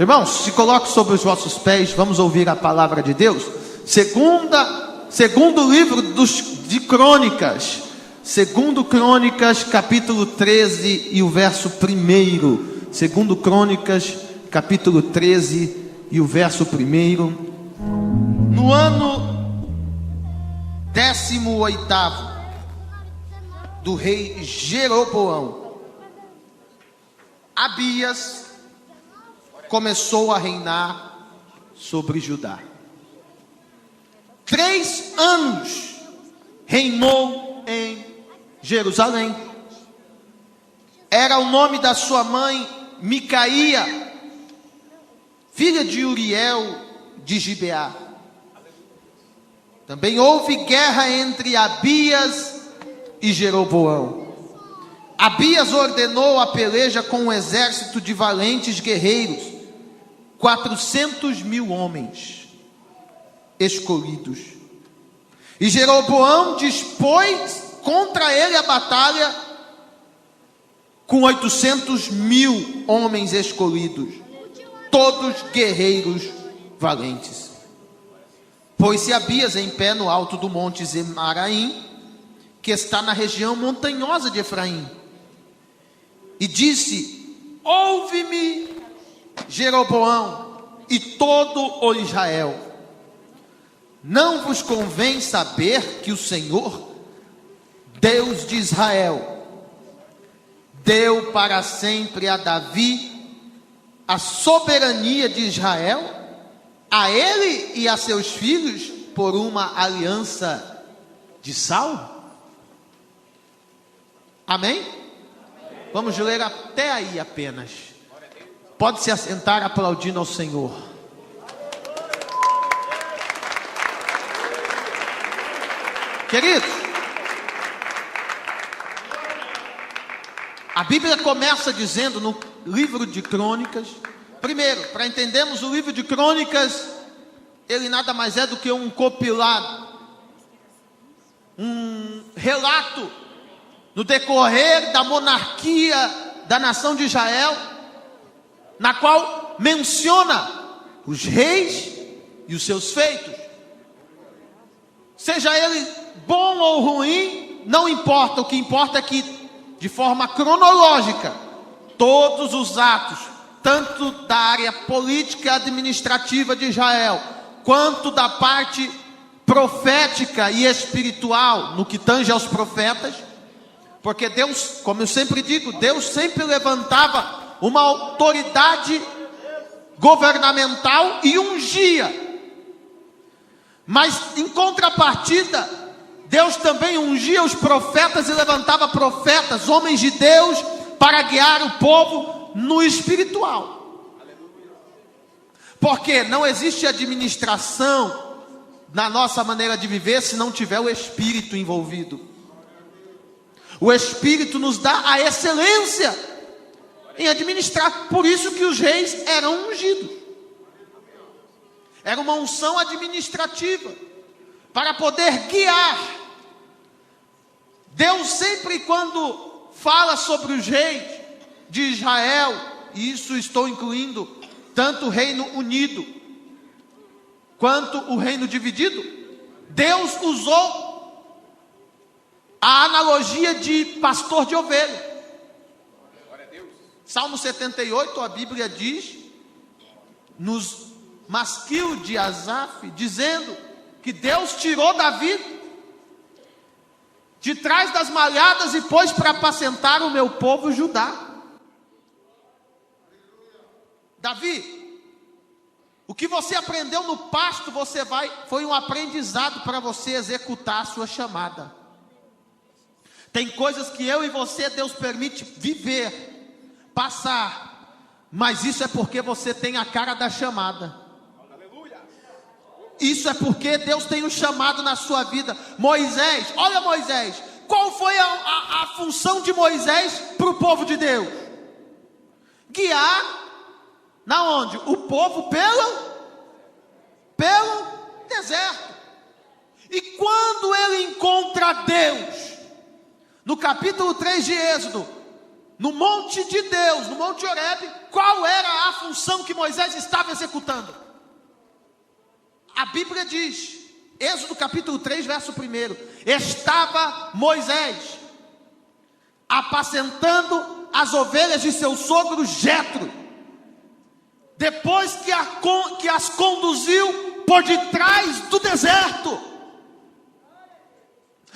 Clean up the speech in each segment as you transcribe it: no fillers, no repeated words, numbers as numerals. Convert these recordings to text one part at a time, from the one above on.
Irmãos, se coloque sobre os vossos pés, vamos ouvir a palavra de Deus. Segundo livro de Crônicas, segundo Crônicas, capítulo 13 e o verso 1. Segundo Crônicas, capítulo 13 e o verso 1. No ano 18º do rei Jeroboão, Abias começou a reinar sobre Judá. 3 anos reinou em Jerusalém. Era o nome da sua mãe Micaía, filha de Uriel de Gibeá. Também houve guerra entre Abias e Jeroboão. Abias ordenou a peleja com um exército de valentes guerreiros, 400.000 homens escolhidos. E Jeroboão dispôs contra ele a batalha com 800.000 homens escolhidos, todos guerreiros valentes. Pôs-se Abias em pé no alto do monte Zemaraim, que está na região montanhosa de Efraim, e disse: ouve-me, Jeroboão e todo o Israel, não vos convém saber que o Senhor, Deus de Israel, deu para sempre a Davi a soberania de Israel, a ele e a seus filhos, por uma aliança de sal? Amém? Vamos ler até aí apenas. Pode se assentar aplaudindo ao Senhor. Queridos, a Bíblia começa dizendo no livro de Crônicas. Primeiro, para entendermos o livro de Crônicas, ele nada mais é do que um compilado, um relato no decorrer da monarquia da nação de Israel, na qual menciona os reis e os seus feitos. Seja ele bom ou ruim, não importa. O que importa é que, de forma cronológica, todos os atos, tanto da área política e administrativa de Israel, quanto da parte profética e espiritual, no que tange aos profetas, porque Deus, como eu sempre digo, Deus sempre levantava uma autoridade governamental e ungia. Mas em contrapartida, Deus também ungia os profetas e levantava profetas, homens de Deus, para guiar o povo no espiritual. Porque não existe administração na nossa maneira de viver se não tiver o Espírito envolvido. O Espírito nos dá a excelência em administrar. Por isso que os reis eram ungidos. Era uma unção administrativa para poder guiar. Deus sempre, quando fala sobre os reis de Israel, e isso estou incluindo tanto o reino unido quanto o reino dividido, Deus usou a analogia de pastor de ovelha. Salmo 78, a Bíblia diz, nos masquil de Asaf, dizendo que Deus tirou Davi de trás das malhadas e pôs para apacentar o meu povo Judá. Davi, o que você aprendeu no pasto, foi um aprendizado para você executar a sua chamada. Tem coisas que eu e você, Deus permite viver, passar, mas isso é porque você tem a cara da chamada. Isso é porque Deus tem um chamado na sua vida. Moisés, olha Moisés, qual foi a função de Moisés para o povo de Deus? Guiar, na onde? O povo pelo deserto. E quando ele encontra Deus, no capítulo 3 de Êxodo, no monte de Deus, no monte Horebe, qual era a função que Moisés estava executando? A Bíblia diz, Êxodo capítulo 3, verso 1, estava Moisés apacentando as ovelhas de seu sogro Jetro, depois que as conduziu por detrás do deserto.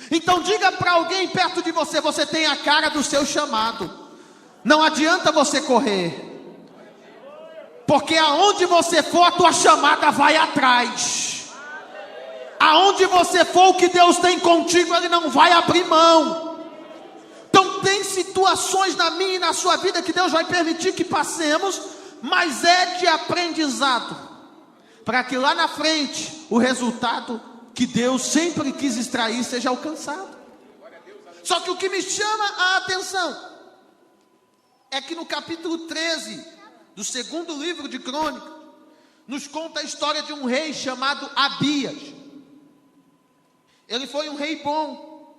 Então diga para alguém perto de você, você tem a cara do seu chamado, não adianta você correr, porque aonde você for a tua chamada vai atrás, aonde você for o que Deus tem contigo, Ele não vai abrir mão. Então tem situações na minha e na sua vida que Deus vai permitir que passemos, mas é de aprendizado, para que lá na frente o resultado que Deus sempre quis extrair seja alcançado. Só que o que me chama a atenção é que no capítulo 13 do segundo livro de Crônicas, nos conta a história de um rei chamado Abias. Ele foi um rei bom,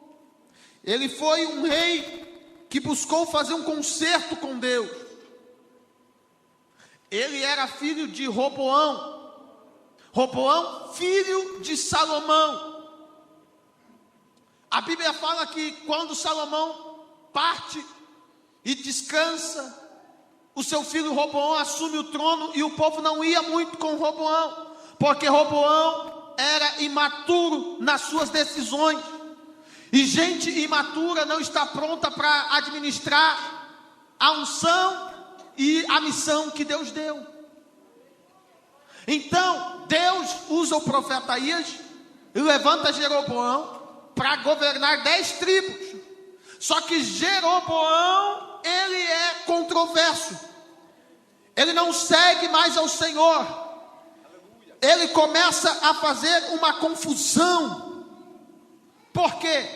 ele foi um rei que buscou fazer um concerto com Deus. Ele era filho de Roboão, Roboão, filho de Salomão. A Bíblia fala que quando Salomão parte e descansa, o seu filho Roboão assume o trono, e o povo não ia muito com Roboão, porque Roboão era imaturo nas suas decisões, e gente imatura não está pronta para administrar a unção e a missão que Deus deu. Então Deus usa o profeta Aías e levanta Jeroboão para governar 10 tribos. Só que Jeroboão, ele é controverso, ele não segue mais ao Senhor, ele começa a fazer uma confusão. Por quê?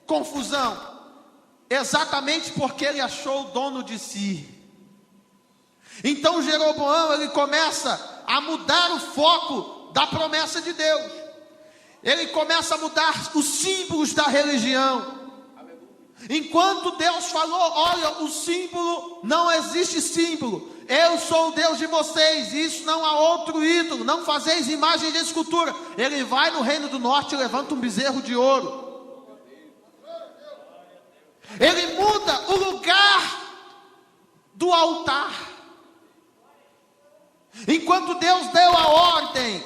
Confusão, exatamente porque ele achou o dono de si. Então Jeroboão, ele começa a mudar o foco da promessa de Deus, ele começa a mudar os símbolos da religião. Enquanto Deus falou, olha, o símbolo, não existe símbolo, eu sou o Deus de vocês, isso não há outro ídolo, não fazeis imagem de escultura. Ele vai no reino do norte e levanta um bezerro de ouro. Ele muda o lugar do altar. Enquanto Deus deu a ordem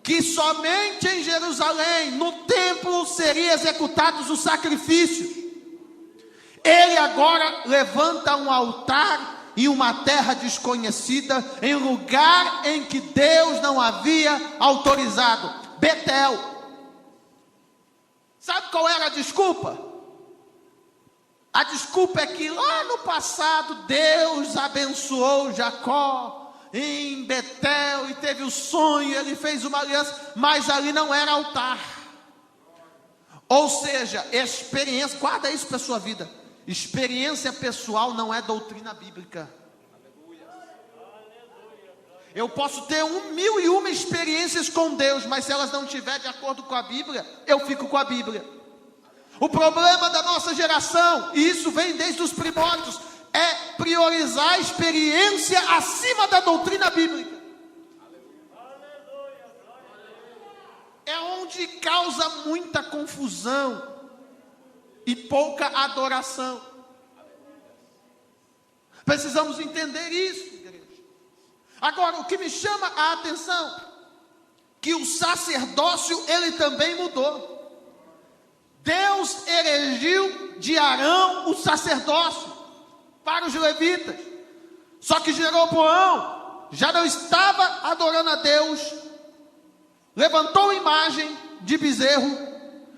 que somente em Jerusalém, no templo, seriam executados os sacrifícios, ele agora levanta um altar em uma terra desconhecida, em um lugar em que Deus não havia autorizado, Betel. Sabe qual era a desculpa? A desculpa é que lá no passado Deus abençoou Jacó em Betel e teve o sonho, ele fez uma aliança, mas ali não era altar. Ou seja, experiência, guarda isso para a sua vida, experiência pessoal não é doutrina bíblica. Eu posso ter 1001 experiências com Deus, mas se elas não estiverem de acordo com a Bíblia, eu fico com a Bíblia. O problema da nossa geração, e isso vem desde os primórdios, é priorizar a experiência acima da doutrina bíblica. É onde causa muita confusão e pouca adoração. Precisamos entender isso, igreja. Agora, o que me chama a atenção, que o sacerdócio, ele também mudou. Deus erigiu de Arão o sacerdócio para os levitas. Só que Jeroboão já não estava adorando a Deus, levantou imagem de bezerro,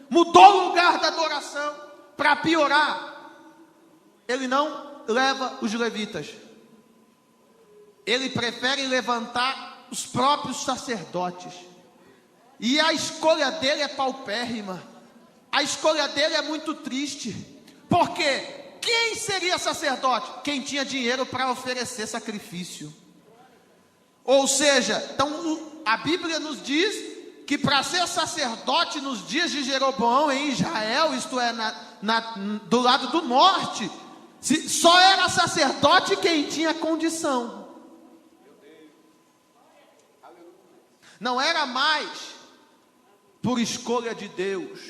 mudou o lugar da adoração. Para piorar, ele não leva os levitas, ele prefere levantar os próprios sacerdotes. E a escolha dele é paupérrima, a escolha dele é muito triste. Por quê? Quem seria sacerdote? Quem tinha dinheiro para oferecer sacrifício. Ou seja, então a Bíblia nos diz que para ser sacerdote nos dias de Jeroboão em Israel, isto é, do lado do norte, Só era sacerdote quem tinha condição. Não era mais por escolha de Deus,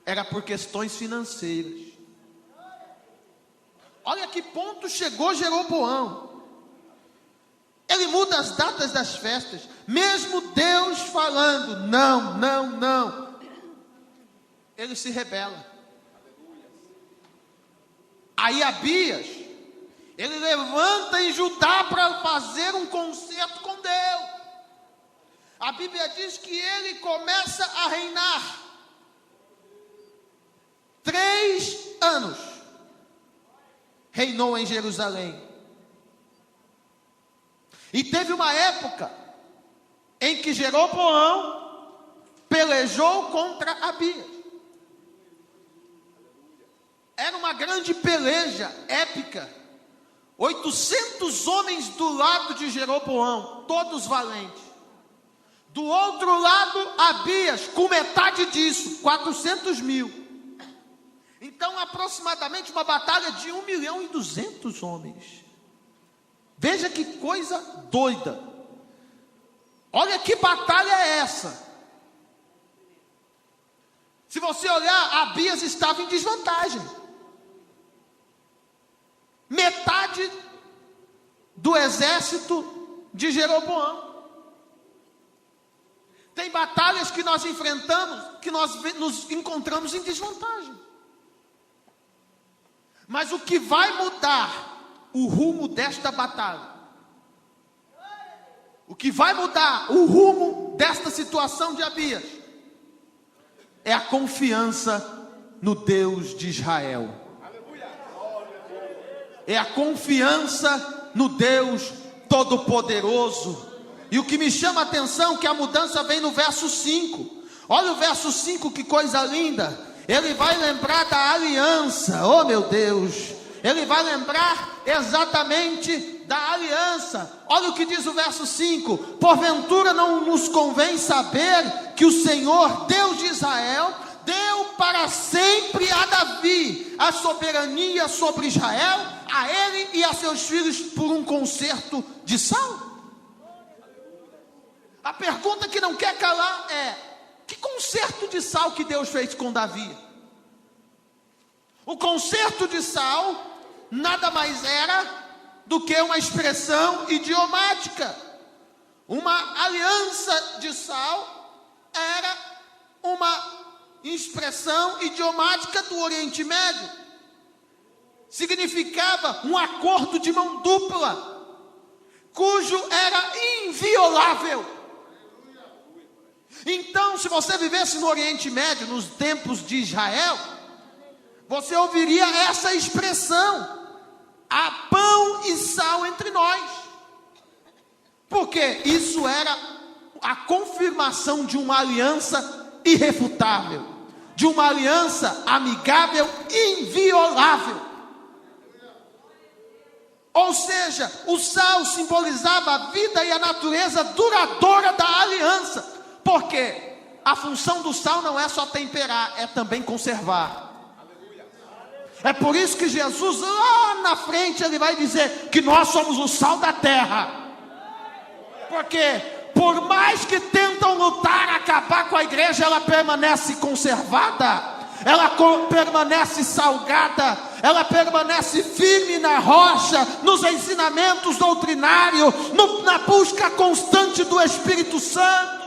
era por questões financeiras. Olha que ponto chegou Jeroboão. Ele muda as datas das festas, mesmo Deus falando, não, não, não. Ele se rebela. Aí Abias, ele levanta em Judá para fazer um concerto com Deus. A Bíblia diz que ele começa a reinar 3 anos. Reinou em Jerusalém. E teve uma época em que Jeroboão pelejou contra Abias. Era uma grande peleja épica. 800 homens do lado de Jeroboão, todos valentes. Do outro lado, Abias, com metade disso, 400 mil. Então, aproximadamente uma batalha de 1.200.000 homens. Veja que coisa doida. Olha que batalha é essa. Se você olhar, Abias estava em desvantagem. Metade do exército de Jeroboão. Tem batalhas que nós enfrentamos, que nós nos encontramos em desvantagem. Mas o que vai mudar o rumo desta batalha, o que vai mudar o rumo desta situação de Abias, é a confiança no Deus de Israel. É a confiança no Deus Todo-Poderoso. E o que me chama a atenção é que a mudança vem no verso 5. Olha o verso 5, que coisa linda. Ele vai lembrar da aliança. Oh meu Deus. Ele vai lembrar exatamente da aliança. Olha o que diz o verso 5. Porventura não nos convém saber que o Senhor, Deus de Israel, deu para sempre a Davi a soberania sobre Israel, a ele e a seus filhos por um concerto de Saul. A pergunta que não quer calar é: que concerto de Saul que Deus fez com Davi? O concerto de Saul nada mais era do que uma expressão idiomática. Uma aliança de Saul era uma expressão idiomática do Oriente Médio. Significava um acordo de mão dupla, cujo era inviolável. Então, se você vivesse no Oriente Médio, nos tempos de Israel, você ouviria essa expressão: há pão e sal entre nós. Porque isso era a confirmação de uma aliança irrefutável, de uma aliança amigável, inviolável. Ou seja, o sal simbolizava a vida e a natureza duradoura da aliança. Porque a função do sal não é só temperar, é também conservar. É por isso que Jesus lá na frente ele vai dizer que nós somos o sal da terra. Porque por mais que tentam lutar, acabar com a igreja, ela permanece conservada, ela permanece salgada, ela permanece firme na rocha, nos ensinamentos doutrinários, na busca constante do Espírito Santo.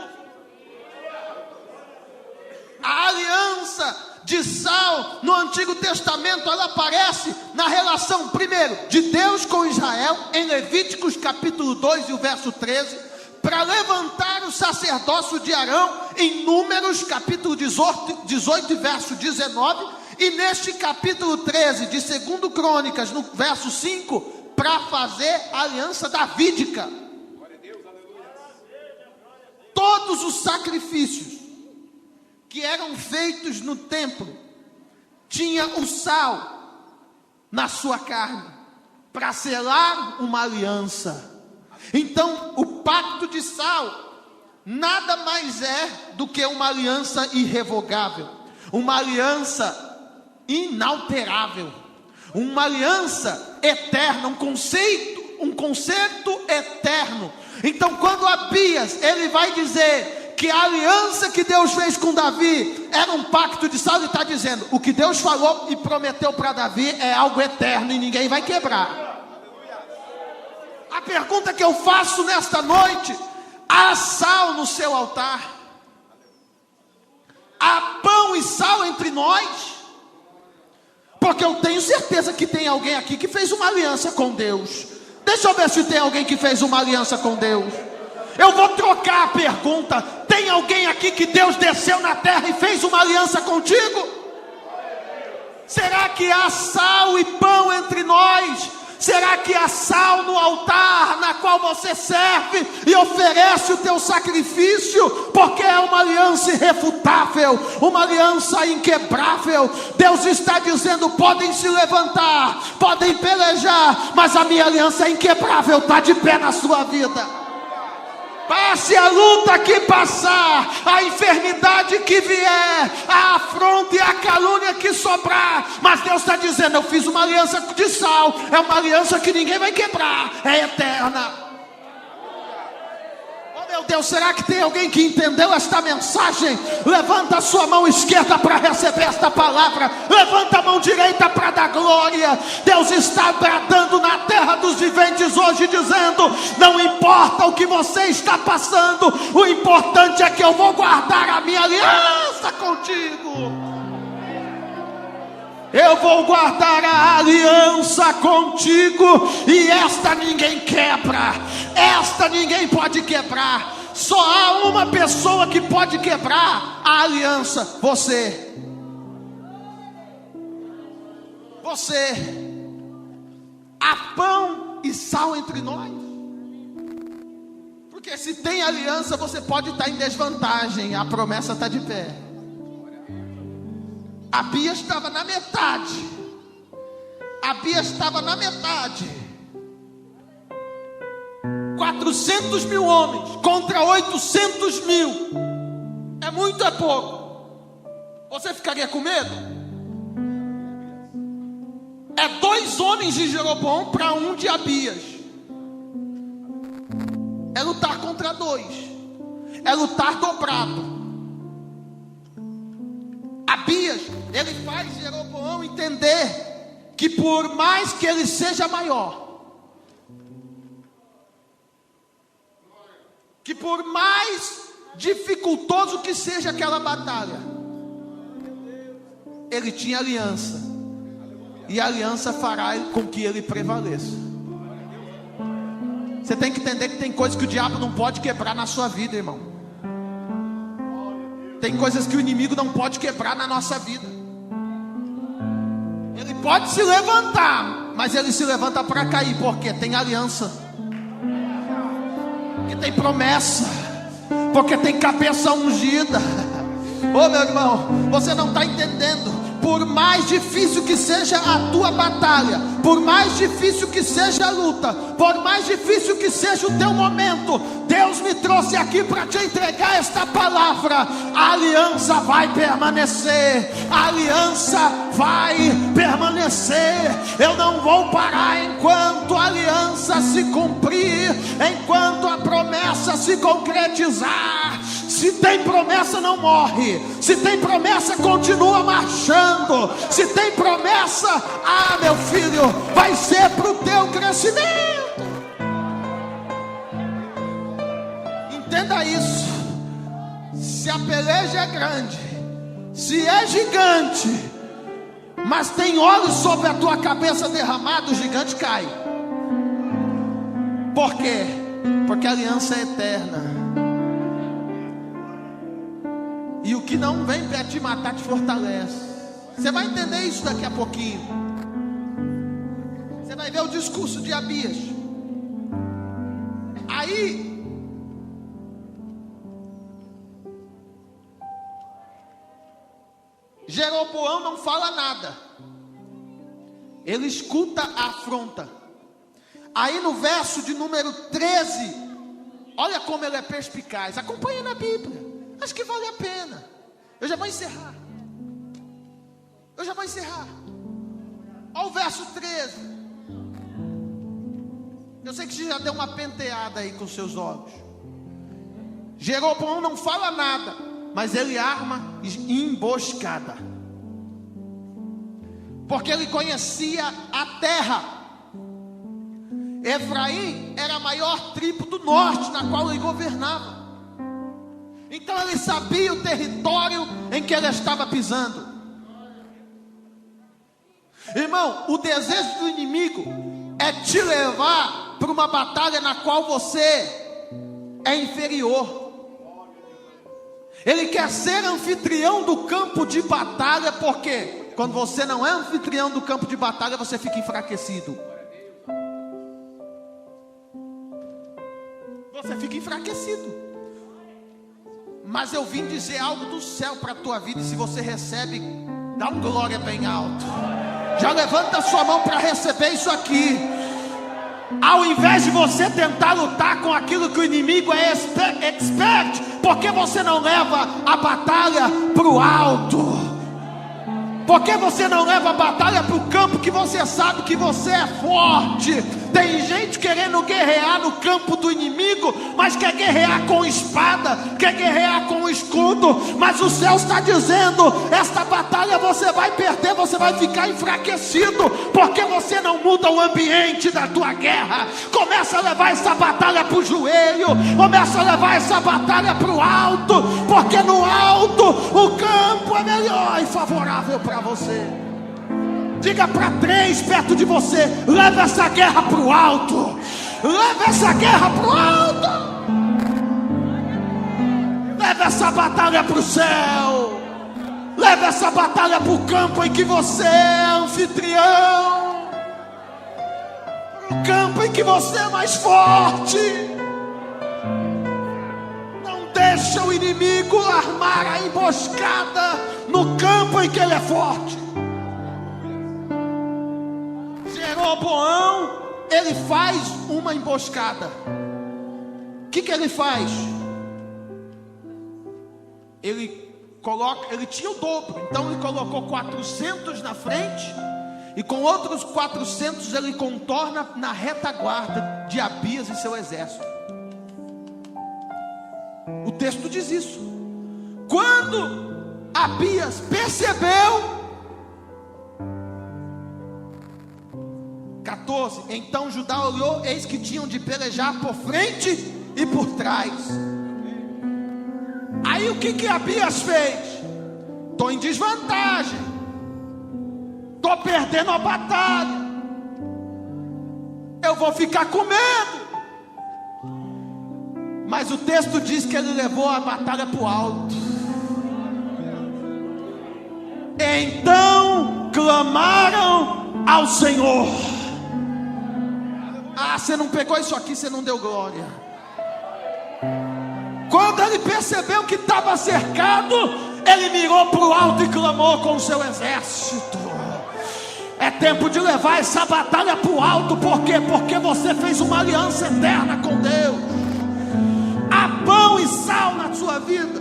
A aliança de Saul no Antigo Testamento, ela aparece na relação, primeiro, de Deus com Israel, em Levíticos capítulo 2 e o verso 13, para levantar o sacerdócio de Arão, em Números capítulo 18 e verso 19, e neste capítulo 13 de 2 Crônicas, no verso 5, para fazer a aliança davídica. Todos os sacrifícios que eram feitos no templo tinha o sal na sua carne para selar uma aliança. Então o pacto de sal nada mais é do que uma aliança irrevogável, uma aliança inalterável, uma aliança eterna, um concerto eterno. Então quando Abias, ele vai dizer que a aliança que Deus fez com Davi era um pacto de sal, ele está dizendo, o que Deus falou e prometeu para Davi é algo eterno e ninguém vai quebrar. A pergunta que eu faço nesta noite: há sal no seu altar? Há pão e sal entre nós? Porque eu tenho certeza que tem alguém aqui que fez uma aliança com Deus. Deixa eu ver se tem alguém que fez uma aliança com Deus. Eu vou trocar a pergunta: tem alguém aqui que Deus desceu na terra e fez uma aliança contigo? Será que há sal e pão entre nós? Será que há sal no altar na qual você serve e oferece o teu sacrifício? Porque é uma aliança irrefutável, uma aliança inquebrável. Deus está dizendo: podem se levantar, podem pelejar, mas a minha aliança é inquebrável, está de pé na sua vida. Passe a luta que passar, a enfermidade que vier, a afronta e a calúnia que sobrar, mas Deus está dizendo: eu fiz uma aliança de sal, é uma aliança que ninguém vai quebrar, é eterna. Oh meu Deus, será que tem alguém que entendeu esta mensagem? Levanta a sua mão esquerda para receber esta palavra, levanta a mão direita para dar glória. Deus está bradando na terra dos viventes hoje, dizendo: não importa o que você está passando, o importante é que eu vou guardar a minha aliança contigo. Eu vou guardar a aliança contigo, e esta ninguém quebra, esta ninguém pode quebrar. Só há uma pessoa que pode quebrar a aliança: você. Há pão e sal entre nós. Porque se tem aliança, você pode estar em desvantagem, a promessa está de pé. Abias estava na metade. 400 mil homens contra 800 mil. É muito, é pouco? Você ficaria com medo? É 2 homens de Jeroboão para 1 de Abias. É lutar contra 2. É lutar dobrado. Abias, ele faz Jeroboão entender que por mais que ele seja maior, que por mais dificultoso que seja aquela batalha, ele tinha aliança, e a aliança fará com que ele prevaleça. Você tem que entender que tem coisas que o diabo não pode quebrar na sua vida, irmão. Tem coisas que o inimigo não pode quebrar na nossa vida. Ele pode se levantar, mas ele se levanta para cair, porque tem aliança, porque tem promessa, porque tem cabeça ungida. Ô meu irmão, você não está entendendo. Por mais difícil que seja a tua batalha, por mais difícil que seja a luta, por mais difícil que seja o teu momento, Deus me trouxe aqui para te entregar esta palavra: a aliança vai permanecer, a aliança vai permanecer. Eu não vou parar enquanto a aliança se cumprir, enquanto a promessa se concretizar. Se tem promessa, não morre. Se tem promessa, continua marchando. Se tem promessa, meu filho, vai ser para o teu crescimento. Entenda isso. Se a peleja é grande, se é gigante, mas tem óleo sobre a tua cabeça derramado, o gigante cai. Por quê? Porque a aliança é eterna. E o que não vem para te matar te fortalece. Você vai entender isso daqui a pouquinho. Você vai ver o discurso de Abias. Aí Jeroboão não fala nada. Ele escuta a afronta. Aí no verso de número 13, olha como ele é perspicaz. Acompanha na Bíblia. Acho que vale a pena. Eu já vou encerrar. Olha o verso 13. Eu sei que você já deu uma penteada aí com seus olhos. Jeroboão não fala nada, mas ele arma emboscada, porque ele conhecia a terra. Efraim era a maior tribo do norte, na qual ele governava. Então ele sabia o território em que ele estava pisando. Irmão, o desejo do inimigo é te levar para uma batalha na qual você é inferior. Ele quer ser anfitrião do campo de batalha, porque quando você não é anfitrião do campo de batalha, você fica enfraquecido. Você fica enfraquecido. Mas eu vim dizer algo do céu para a tua vida, e se você recebe, dá um glória bem alto. Já levanta a sua mão para receber isso aqui. Ao invés de você tentar lutar com aquilo que o inimigo é expert, porque você não leva a batalha para o alto? Porque você não leva a batalha para o campo que você sabe que você é forte? Tem gente querendo guerrear no campo do inimigo, mas quer guerrear com espada, quer guerrear com escudo. Mas o céu está dizendo: esta batalha você vai perder, você vai ficar enfraquecido, porque você não muda o ambiente da tua guerra. Começa a levar essa batalha para o joelho, começa a levar essa batalha para o alto, porque no alto o campo é melhor e favorável para você. Diga para 3 perto de você: leva essa guerra para o alto. Leva essa guerra para o alto. Leva essa batalha para o céu. Leva essa batalha para o campo em que você é anfitrião. Para o campo em que você é mais forte. Não deixa o inimigo armar a emboscada no campo em que ele é forte. Jeroboão, ele faz uma emboscada. O que ele faz? Ele tinha o dobro, então ele colocou 400 na frente, e com outros 400 ele contorna na retaguarda de Abias e seu exército. O texto diz isso. Quando Abias percebeu, 14, então Judá olhou, eis que tinham de pelejar por frente e por trás. Aí o que Abias fez? Estou em desvantagem, estou perdendo a batalha, eu vou ficar com medo. Mas o texto diz que ele levou a batalha para o alto. Então clamaram ao Senhor. Ah, você não pegou isso aqui, você não deu glória. Quando ele percebeu que estava cercado, ele mirou para o alto e clamou com o seu exército. É tempo de levar essa batalha para o alto. Por quê? Porque você fez uma aliança eterna com Deus. Há pão e sal na sua vida.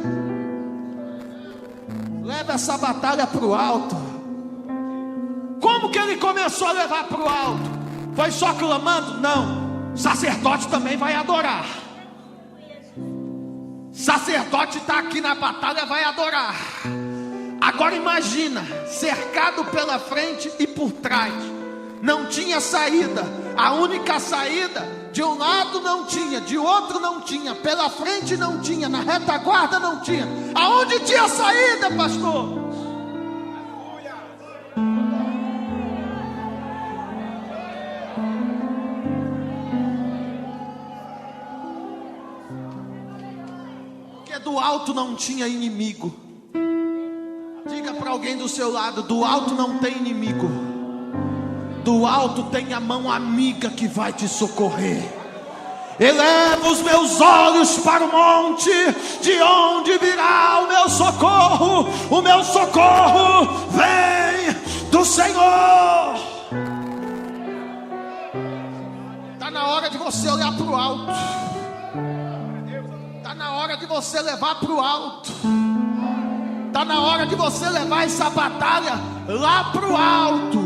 Leva essa batalha para o alto. Como que ele começou a levar para o alto? Foi só clamando? Não. Sacerdote também vai adorar. Sacerdote está aqui na batalha, vai adorar. Agora imagina, cercado pela frente e por trás. Não tinha saída. A única saída, de um lado não tinha, de outro não tinha, pela frente não tinha, na retaguarda não tinha. Aonde tinha saída, pastor? Do alto não tinha inimigo. Diga para alguém do seu lado: do alto não tem inimigo. Do alto tem a mão amiga que vai te socorrer. Eleva os meus olhos para o monte, de onde virá o meu socorro? O meu socorro vem do Senhor. Está na hora de você olhar para o alto. Está na hora de você levar para o alto. Está na hora de você levar essa batalha lá para o alto.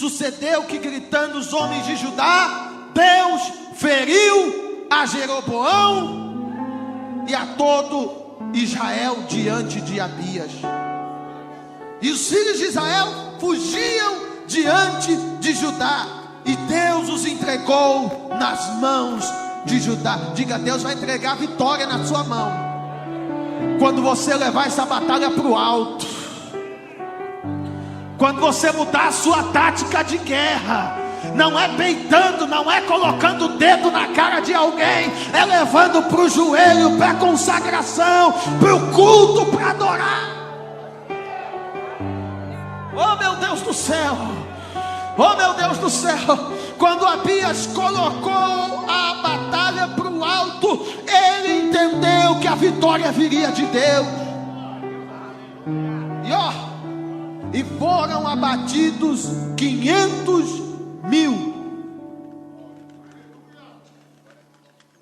Sucedeu que, gritando os homens de Judá, Deus feriu a Jeroboão e a todo Israel diante de Abias. E os filhos de Israel fugiam diante de Judá, e Deus os entregou nas mãos de Judá. Diga: Deus vai entregar a vitória na sua mão quando você levar essa batalha para o alto, quando você mudar a sua tática de guerra. Não é peitando, não é colocando o dedo na cara de alguém, é levando para o joelho, para a consagração, para o culto, para adorar. Oh meu Deus do céu, oh meu Deus do céu. Quando Abias colocou a batalha para o alto, ele entendeu que a vitória viria de Deus. E foram abatidos 500 mil.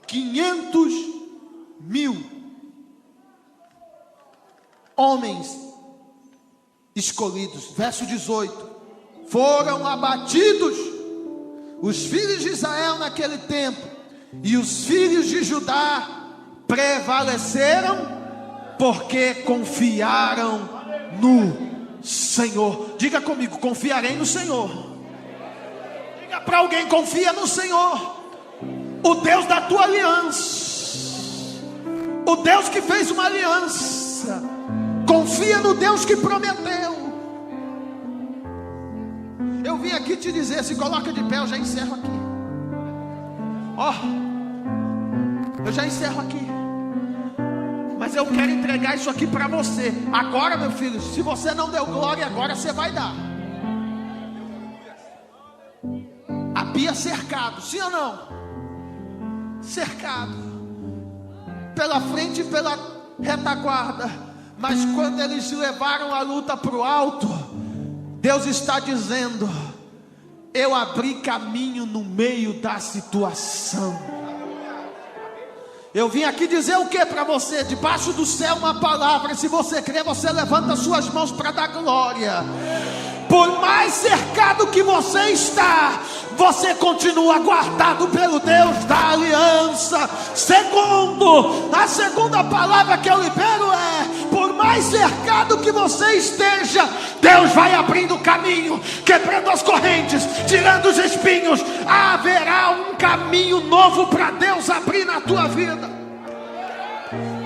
500 mil homens escolhidos. Verso 18: foram abatidos os filhos de Israel naquele tempo, e os filhos de Judá prevaleceram, porque confiaram no Senhor. Diga comigo: confiarei no Senhor. Diga para alguém: confia no Senhor, o Deus da tua aliança, o Deus que fez uma aliança. Confia no Deus que prometeu. Eu vim aqui te dizer, se coloca de pé, eu já encerro aqui. Eu já encerro aqui. Mas eu quero entregar isso aqui para você. Agora, meu filho, se você não deu glória, agora você vai dar. Abias cercado, sim ou não? Cercado pela frente e pela retaguarda. Mas quando eles levaram a luta para o alto, Deus está dizendo: eu abri caminho no meio da situação. Eu vim aqui dizer o que para você? Debaixo do céu uma palavra. Se você crê, você levanta suas mãos para dar glória. Por mais cercado que você está, você continua guardado pelo Deus da aliança. Segundo, a segunda palavra que eu libero é: por mais cercado que você esteja, Deus vai abrindo caminho, quebrando as correntes, tirando os espinhos. Haverá um caminho novo para Deus abrir na tua vida.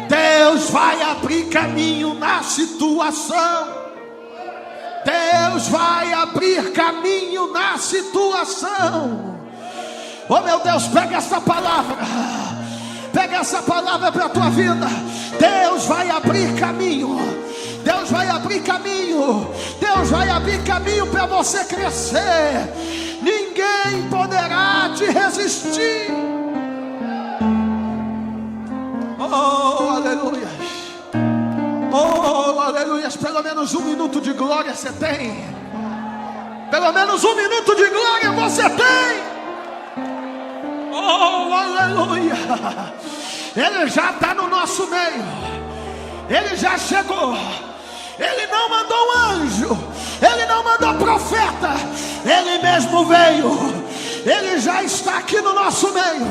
Deus vai abrir caminho na situação. Deus vai abrir caminho na situação. Oh meu Deus, pega essa palavra. Pega essa palavra para a tua vida. Deus vai abrir caminho. Deus vai abrir caminho. Deus vai abrir caminho para você crescer. Ninguém poderá te resistir. Oh, aleluia. Oh, aleluia. Pelo menos 1 minuto de glória você tem. Pelo menos 1 minuto de glória você tem. Oh, aleluia. Ele já está no nosso meio. Ele já chegou. Ele não mandou um anjo, ele não mandou profeta, ele mesmo veio. Ele já está aqui no nosso meio.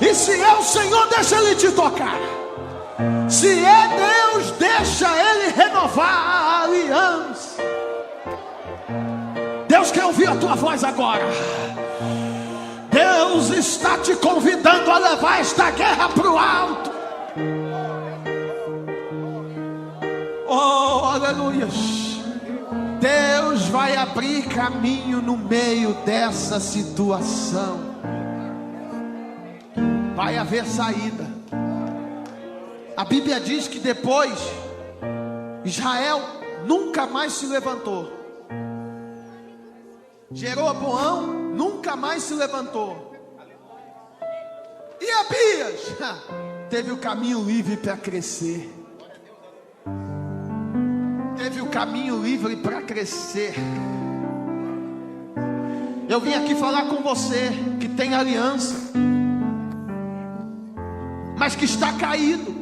E se é o Senhor, deixa ele te tocar. Se é Deus, deixa ele renovar a aliança. Deus quer ouvir a tua voz agora. Deus está te convidando a levar esta guerra para o alto. Oh, aleluia. Deus vai abrir caminho no meio dessa situação. Vai haver saída. A Bíblia diz que depois Israel nunca mais se levantou. Jeroboão nunca mais se levantou. E Abias teve o caminho livre para crescer. Teve o caminho livre para crescer. Eu vim aqui falar com você que tem aliança, mas que está caído.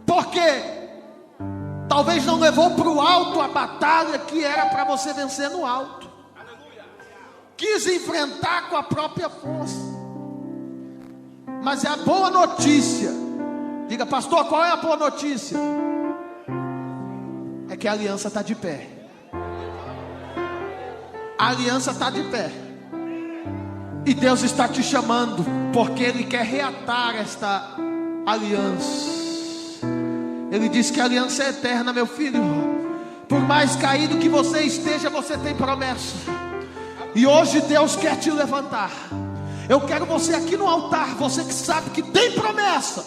Porque talvez não levou para o alto a batalha que era para você vencer no alto. quis enfrentar com a própria força. Mas é a boa notícia. Diga, pastor, qual é a boa notícia? É que a aliança está de pé. A aliança está de pé. E Deus está te chamando, porque Ele quer reatar esta aliança. Ele diz que a aliança é eterna, meu filho. Por mais caído que você esteja, você tem promessa. E hoje Deus quer te levantar. Eu quero você aqui no altar, você que sabe que tem promessa,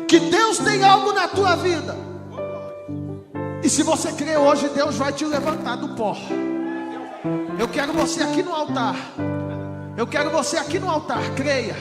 que Deus tem algo na tua vida. E se você crê hoje, Deus vai te levantar do pó. Eu quero você aqui no altar. Eu quero você aqui no altar, creia.